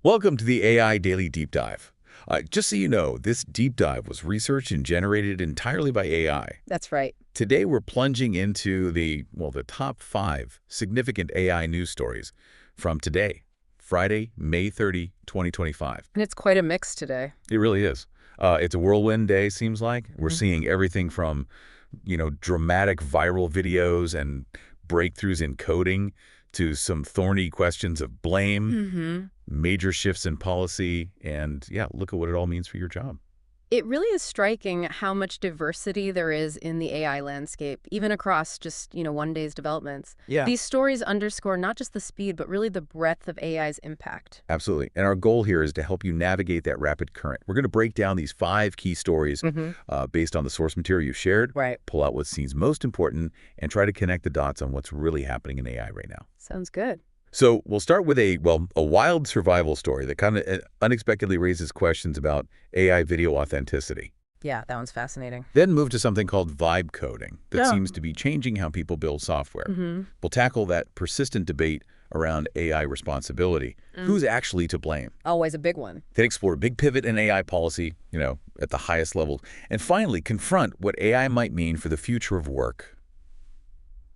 Welcome to the AI Daily Deep Dive. Just so you know, this deep dive was researched and generated entirely by AI. That's right. Today, we're plunging into the top 5 significant AI news stories from today, Friday, May 30, 2025. And it's quite a mix today. It really is. It's a whirlwind day, seems like. We're seeing everything from, dramatic viral videos and breakthroughs in coding to some thorny questions of blame, major shifts in policy, and look at what it all means for your job. It really is striking how much diversity there is in the AI landscape, even across just, one day's developments. Yeah. These stories underscore not just the speed, but really the breadth of AI's impact. Absolutely. And our goal here is to help you navigate that rapid current. We're going to break down these 5 key stories based on the source material you shared, pull out what seems most important, and try to connect the dots on what's really happening in AI right now. Sounds good. So we'll start with a wild survival story that kind of unexpectedly raises questions about AI video authenticity. Yeah, that one's fascinating. Then move to something called vibe coding that seems to be changing how people build software. We'll tackle that persistent debate around AI responsibility. Who's actually to blame? Always a big one. Then explore a big pivot in AI policy, at the highest level. And finally, confront what AI might mean for the future of work.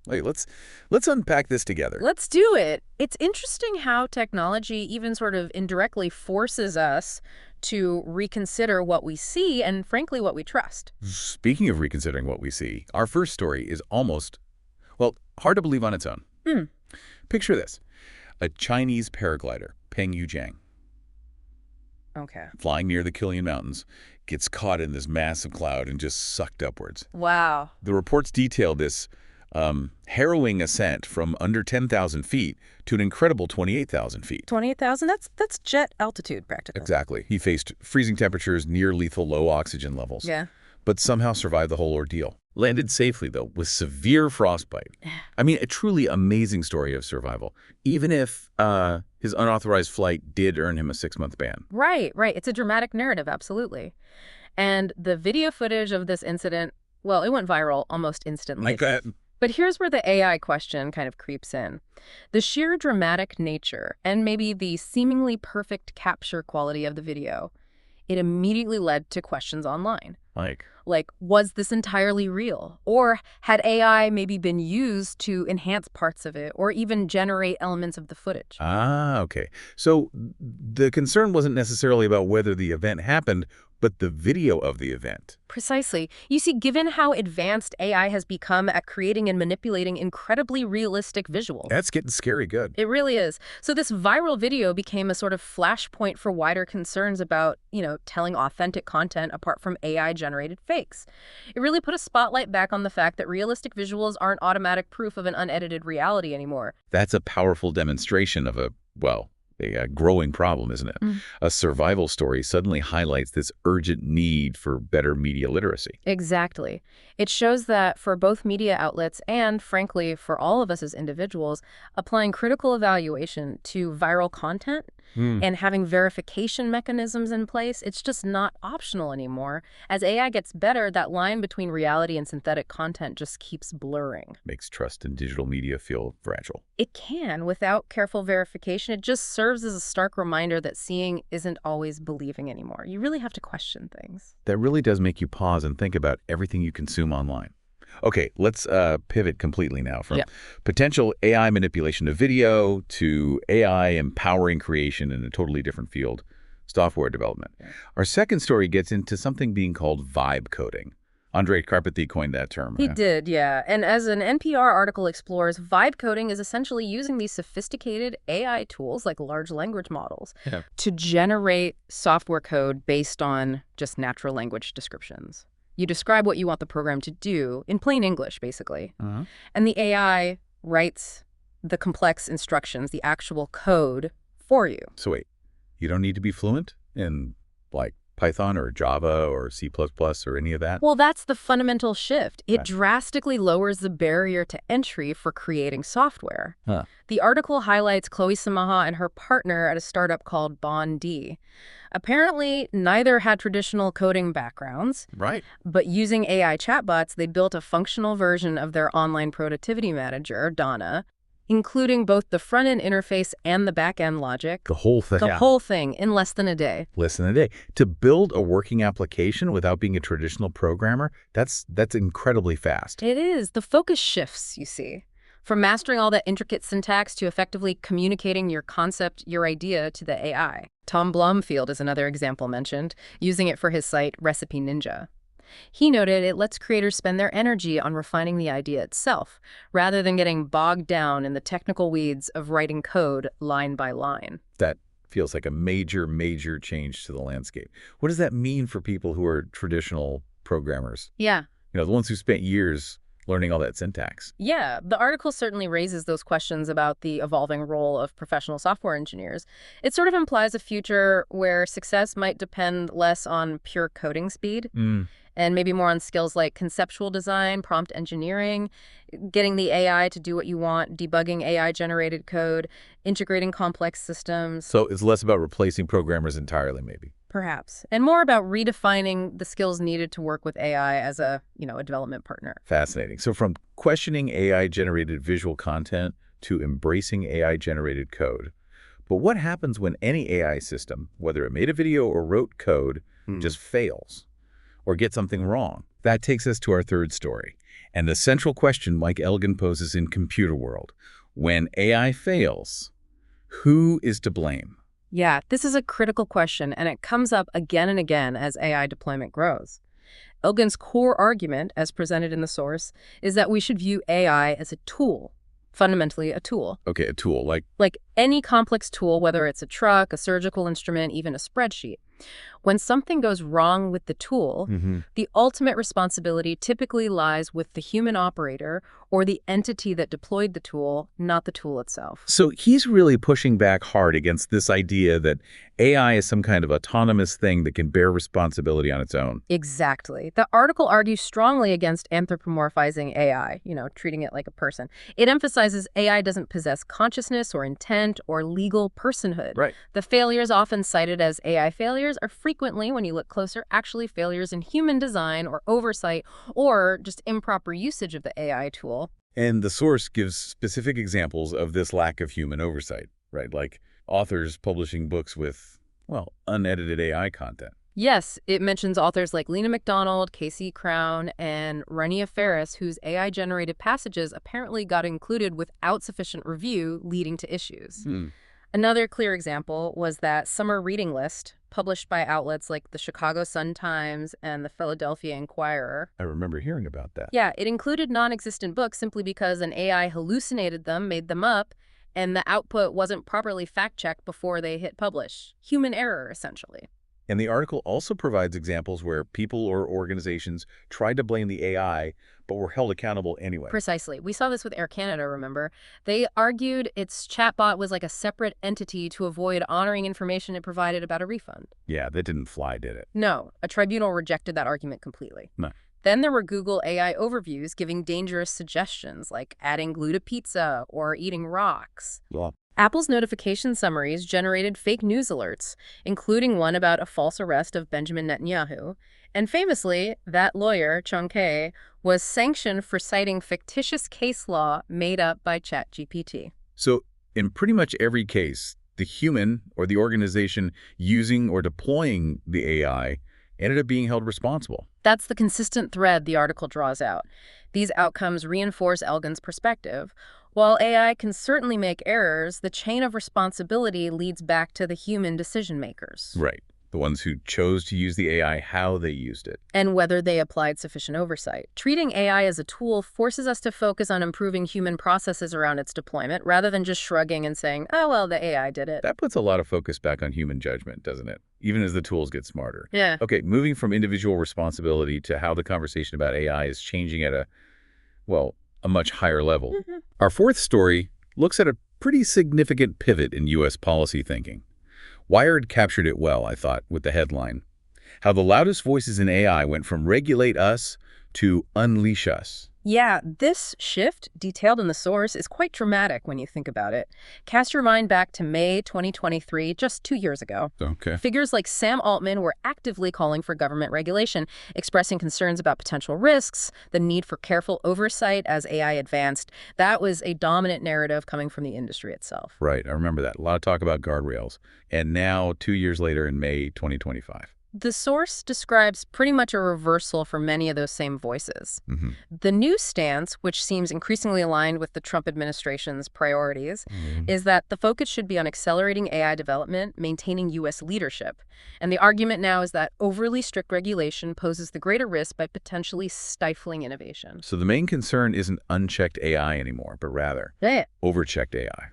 Wait, let's unpack this together. Let's do it. It's interesting how technology even sort of indirectly forces us to reconsider what we see and, frankly, what we trust. Speaking of reconsidering what we see, our first story is almost, hard to believe on its own. Picture this. A Chinese paraglider, Peng Yujiang, flying near the Qilian Mountains, gets caught in this massive cloud and just sucked upwards. Wow. The reports detail this harrowing ascent from under 10,000 feet to an incredible 28,000 feet. 28,000? That's jet altitude, practically. Exactly. He faced freezing temperatures, near-lethal low oxygen levels. Yeah. But somehow survived the whole ordeal. Landed safely, though, with severe frostbite. I mean, a truly amazing story of survival, even if his unauthorized flight did earn him a 6-month ban. Right. It's a dramatic narrative, absolutely. And the video footage of this incident, it went viral almost instantly. Like that. But here's where the AI question kind of creeps in. The sheer dramatic nature and maybe the seemingly perfect capture quality of the video, it immediately led to questions online. Like, was this entirely real? Or had AI maybe been used to enhance parts of it or even generate elements of the footage? Okay. So the concern wasn't necessarily about whether the event happened, but the video of the event. Precisely. You see, given how advanced AI has become at creating and manipulating incredibly realistic visuals. That's getting scary good. It really is. So this viral video became a sort of flashpoint for wider concerns about, telling authentic content apart from AI-generated fakes. It really put a spotlight back on the fact that realistic visuals aren't automatic proof of an unedited reality anymore. That's a powerful demonstration of a growing problem, isn't it? A survival story suddenly highlights this urgent need for better media literacy. Exactly. It shows that for both media outlets and, frankly, for all of us as individuals, applying critical evaluation to viral content and having verification mechanisms in place, it's just not optional anymore. As AI gets better, that line between reality and synthetic content just keeps blurring. Makes trust in digital media feel fragile. It can. Without careful verification, it just serves as a stark reminder that seeing isn't always believing anymore. You really have to question things. That really does make you pause and think about everything you consume online. Okay, let's pivot completely now from potential AI manipulation of video to AI empowering creation in a totally different field, software development. Our second story gets into something being called vibe coding. Andre Karpathy coined that term. He did, yeah. And as an NPR article explores, vibe coding is essentially using these sophisticated AI tools like large language models to generate software code based on just natural language descriptions. You describe what you want the program to do in plain English, basically. And the AI writes the complex instructions, the actual code, for you. So wait, you don't need to be fluent in, Python or Java or C++ or any of that? Well, that's the fundamental shift. It drastically lowers the barrier to entry for creating software. The article highlights Chloe Samaha and her partner at a startup called Bondi. Apparently, neither had traditional coding backgrounds. Right. But using AI chatbots, they built a functional version of their online productivity manager, Donna, including both the front-end interface and the back-end logic. The whole thing. The whole thing in less than a day. Less than a day. To build a working application without being a traditional programmer, that's incredibly fast. It is. The focus shifts, you see, from mastering all that intricate syntax to effectively communicating your concept, your idea, to the AI. Tom Blomfield is another example mentioned, using it for his site Recipe Ninja. He noted it lets creators spend their energy on refining the idea itself, rather than getting bogged down in the technical weeds of writing code line by line. That feels like a major, major change to the landscape. What does that mean for people who are traditional programmers? Yeah. The ones who spent years learning all that syntax. Yeah, the article certainly raises those questions about the evolving role of professional software engineers. It sort of implies a future where success might depend less on pure coding speed and maybe more on skills like conceptual design, prompt engineering, getting the AI to do what you want, debugging AI-generated code, integrating complex systems. So it's less about replacing programmers entirely, maybe. Perhaps. And more about redefining the skills needed to work with AI as a development partner. Fascinating. So from questioning AI-generated visual content to embracing AI-generated code. But what happens when any AI system, whether it made a video or wrote code, just fails or gets something wrong? That takes us to our third story, and the central question Mike Elgin poses in Computer World. When AI fails, who is to blame? Yeah, this is a critical question, and it comes up again and again as AI deployment grows. Elgin's core argument, as presented in the source, is that we should view AI as a tool, fundamentally a tool. Okay, a tool, like any complex tool, whether it's a truck, a surgical instrument, even a spreadsheet. When something goes wrong with the tool, the ultimate responsibility typically lies with the human operator or the entity that deployed the tool, not the tool itself. So he's really pushing back hard against this idea that AI is some kind of autonomous thing that can bear responsibility on its own. Exactly. The article argues strongly against anthropomorphizing AI, treating it like a person. It emphasizes AI doesn't possess consciousness or intent or legal personhood. Right. The failures often cited as AI failures are frequently, when you look closer, actually failures in human design or oversight or just improper usage of the AI tool. And the source gives specific examples of this lack of human oversight, right? Like authors publishing books with, unedited AI content. Yes, it mentions authors like Lena McDonald, Casey Crown, and Rania Ferris, whose AI-generated passages apparently got included without sufficient review, leading to issues. Another clear example was that summer reading list published by outlets like the Chicago Sun-Times and the Philadelphia Inquirer. I remember hearing about that. Yeah, it included non-existent books simply because an AI hallucinated them, made them up, and the output wasn't properly fact-checked before they hit publish. Human error, essentially. And the article also provides examples where people or organizations tried to blame the AI, but were held accountable anyway. Precisely. We saw this with Air Canada, remember? They argued its chatbot was like a separate entity to avoid honoring information it provided about a refund. Yeah, that didn't fly, did it? No, a tribunal rejected that argument completely. No. Then there were Google AI overviews giving dangerous suggestions like adding glue to pizza or eating rocks. Yeah. Apple's notification summaries generated fake news alerts, including one about a false arrest of Benjamin Netanyahu. And famously, that lawyer, Chung Kae, was sanctioned for citing fictitious case law made up by ChatGPT. So in pretty much every case, the human or the organization using or deploying the AI ended up being held responsible. That's the consistent thread the article draws out. These outcomes reinforce Elgin's perspective. While AI can certainly make errors, the chain of responsibility leads back to the human decision makers. Right. The ones who chose to use the AI, how they used it. And whether they applied sufficient oversight. Treating AI as a tool forces us to focus on improving human processes around its deployment, rather than just shrugging and saying, oh, well, the AI did it. That puts a lot of focus back on human judgment, doesn't it? Even as the tools get smarter. Yeah. Okay, moving from individual responsibility to how the conversation about AI is changing at a much higher level. Our fourth story looks at a pretty significant pivot in U.S. policy thinking. Wired captured it well, I thought, with the headline, "How the loudest voices in AI went from regulate us to unleash us." Yeah, this shift, detailed in the source, is quite dramatic when you think about it. Cast your mind back to May 2023, just 2 years ago. Okay. Figures like Sam Altman were actively calling for government regulation, expressing concerns about potential risks, the need for careful oversight as AI advanced. That was a dominant narrative coming from the industry itself. Right, I remember that. A lot of talk about guardrails. And now, 2 years later in May 2025. The source describes pretty much a reversal for many of those same voices. Mm-hmm. The new stance, which seems increasingly aligned with the Trump administration's priorities, is that the focus should be on accelerating AI development, maintaining U.S. leadership. And the argument now is that overly strict regulation poses the greater risk by potentially stifling innovation. So the main concern isn't unchecked AI anymore, but rather overchecked AI,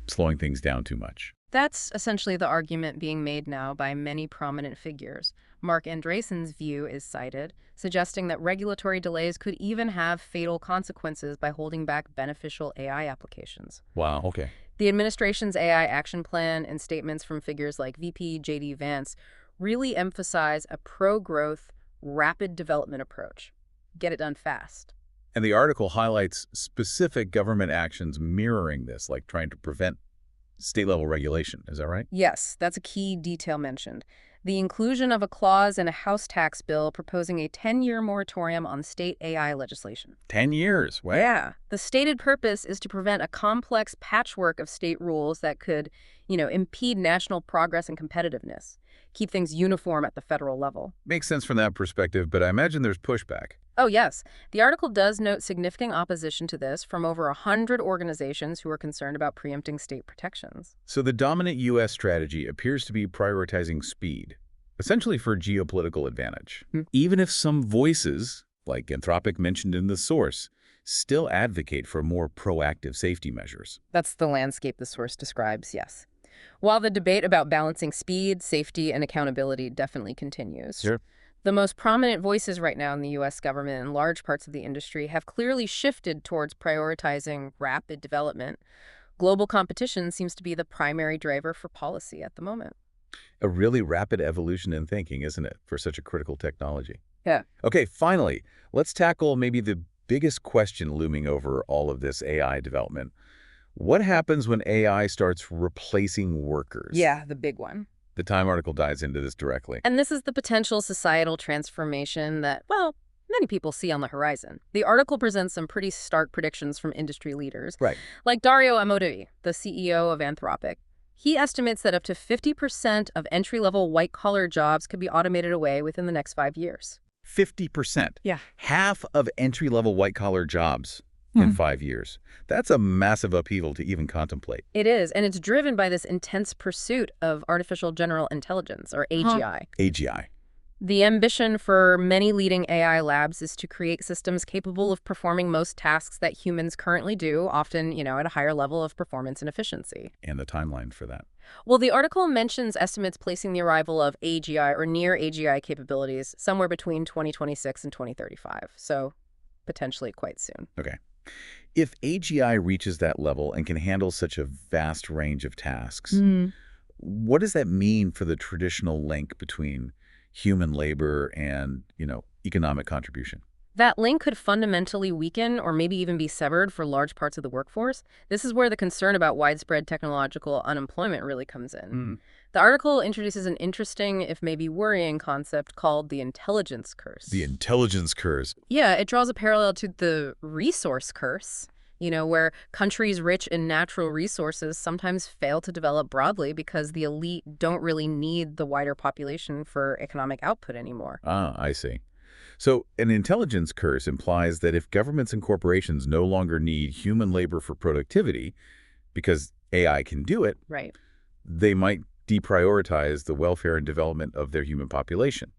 slowing things down too much. That's essentially the argument being made now by many prominent figures. Mark Andreessen's view is cited, suggesting that regulatory delays could even have fatal consequences by holding back beneficial AI applications. Wow, okay. The administration's AI action plan and statements from figures like VP J.D. Vance really emphasize a pro-growth, rapid development approach. Get it done fast. And the article highlights specific government actions mirroring this, like trying to prevent state-level regulation. Is that right? Yes, that's a key detail mentioned. The inclusion of a clause in a House tax bill proposing a 10-year moratorium on state AI legislation. 10 years? Wow. Yeah. The stated purpose is to prevent a complex patchwork of state rules that could, impede national progress and competitiveness, keep things uniform at the federal level. Makes sense from that perspective, but I imagine there's pushback. Oh, yes. The article does note significant opposition to this from over 100 organizations who are concerned about preempting state protections. So the dominant U.S. strategy appears to be prioritizing speed, essentially for geopolitical advantage. Even if some voices, like Anthropic mentioned in the source, still advocate for more proactive safety measures. That's the landscape the source describes, yes. While the debate about balancing speed, safety, and accountability definitely continues. Sure. The most prominent voices right now in the U.S. government and large parts of the industry have clearly shifted towards prioritizing rapid development. Global competition seems to be the primary driver for policy at the moment. A really rapid evolution in thinking, isn't it, for such a critical technology? Yeah. Okay, finally, let's tackle maybe the biggest question looming over all of this AI development. What happens when AI starts replacing workers? Yeah, the big one. The Time article dives into this directly. And this is the potential societal transformation that, many people see on the horizon. The article presents some pretty stark predictions from industry leaders. Right. Like Dario Amodei, the CEO of Anthropic. He estimates that up to 50% of entry-level white-collar jobs could be automated away within the next 5 years. 50%. Yeah. Half of entry-level white-collar jobs in 5 years. That's a massive upheaval to even contemplate. It is, and it's driven by this intense pursuit of artificial general intelligence, or AGI. AGI. The ambition for many leading AI labs is to create systems capable of performing most tasks that humans currently do, often, at a higher level of performance and efficiency. And the timeline for that. Well, the article mentions estimates placing the arrival of AGI or near AGI capabilities somewhere between 2026 and 2035, so potentially quite soon. Okay. If AGI reaches that level and can handle such a vast range of tasks, what does that mean for the traditional link between human labor and, economic contribution? That link could fundamentally weaken or maybe even be severed for large parts of the workforce. This is where the concern about widespread technological unemployment really comes in. The article introduces an interesting, if maybe worrying, concept called the intelligence curse. The intelligence curse. Yeah, it draws a parallel to the resource curse, where countries rich in natural resources sometimes fail to develop broadly because the elite don't really need the wider population for economic output anymore. Ah, I see. So an intelligence curse implies that if governments and corporations no longer need human labor for productivity, because AI can do it, right, they might deprioritize the welfare and development of their human population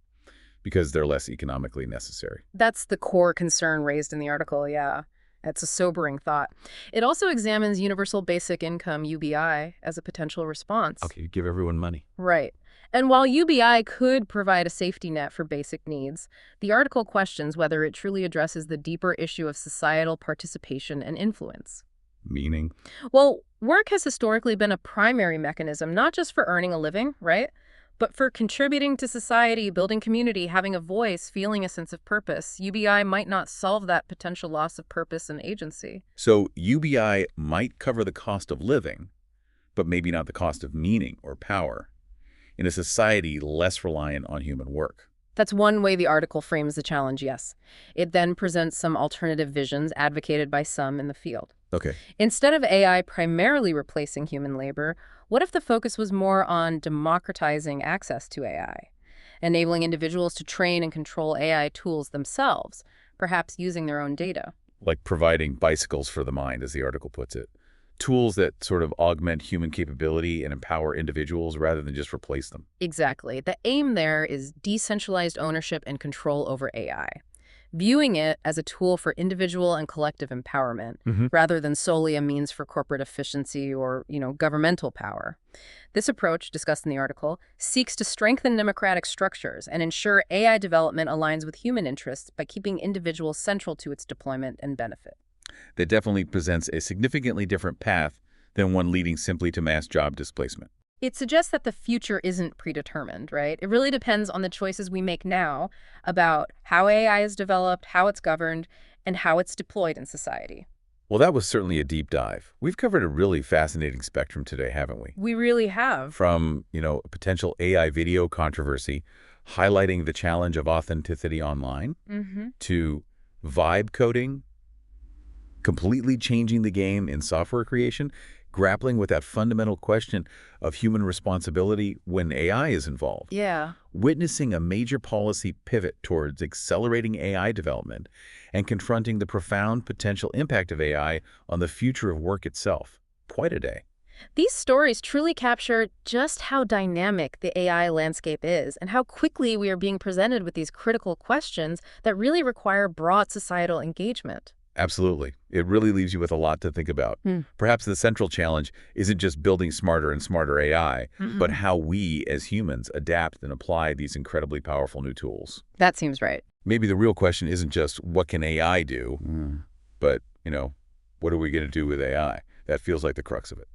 because they're less economically necessary. That's the core concern raised in the article, yeah. It's a sobering thought. It also examines universal basic income, UBI, as a potential response. Okay, give everyone money. Right. And while UBI could provide a safety net for basic needs, the article questions whether it truly addresses the deeper issue of societal participation and influence. Meaning? Well, work has historically been a primary mechanism, not just for earning a living, right? But for contributing to society, building community, having a voice, feeling a sense of purpose, UBI might not solve that potential loss of purpose and agency. So UBI might cover the cost of living, but maybe not the cost of meaning or power in a society less reliant on human work. That's one way the article frames the challenge, yes. It then presents some alternative visions advocated by some in the field. Okay. Instead of AI primarily replacing human labor, what if the focus was more on democratizing access to AI, enabling individuals to train and control AI tools themselves, perhaps using their own data? Like providing bicycles for the mind, as the article puts it. Tools that sort of augment human capability and empower individuals rather than just replace them. Exactly. The aim there is decentralized ownership and control over AI, viewing it as a tool for individual and collective empowerment, rather than solely a means for corporate efficiency or, governmental power. This approach, discussed in the article, seeks to strengthen democratic structures and ensure AI development aligns with human interests by keeping individuals central to its deployment and benefit. That definitely presents a significantly different path than one leading simply to mass job displacement. It suggests that the future isn't predetermined, right? It really depends on the choices we make now about how AI is developed, how it's governed, and how it's deployed in society. Well, that was certainly a deep dive. We've covered a really fascinating spectrum today, haven't we? We really have. From, a potential AI video controversy highlighting the challenge of authenticity online to vibe coding, completely changing the game in software creation, grappling with that fundamental question of human responsibility when AI is involved. Yeah. Witnessing a major policy pivot towards accelerating AI development and confronting the profound potential impact of AI on the future of work itself. Quite a day. These stories truly capture just how dynamic the AI landscape is and how quickly we are being presented with these critical questions that really require broad societal engagement. Absolutely. It really leaves you with a lot to think about. Perhaps the central challenge isn't just building smarter and smarter AI, but how we as humans adapt and apply these incredibly powerful new tools. That seems right. Maybe the real question isn't just what can AI do, but, what are we going to do with AI? That feels like the crux of it.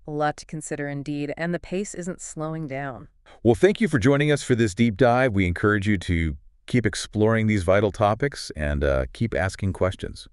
A lot to consider indeed, and the pace isn't slowing down. Well, thank you for joining us for this deep dive. We encourage you to keep exploring these vital topics and keep asking questions.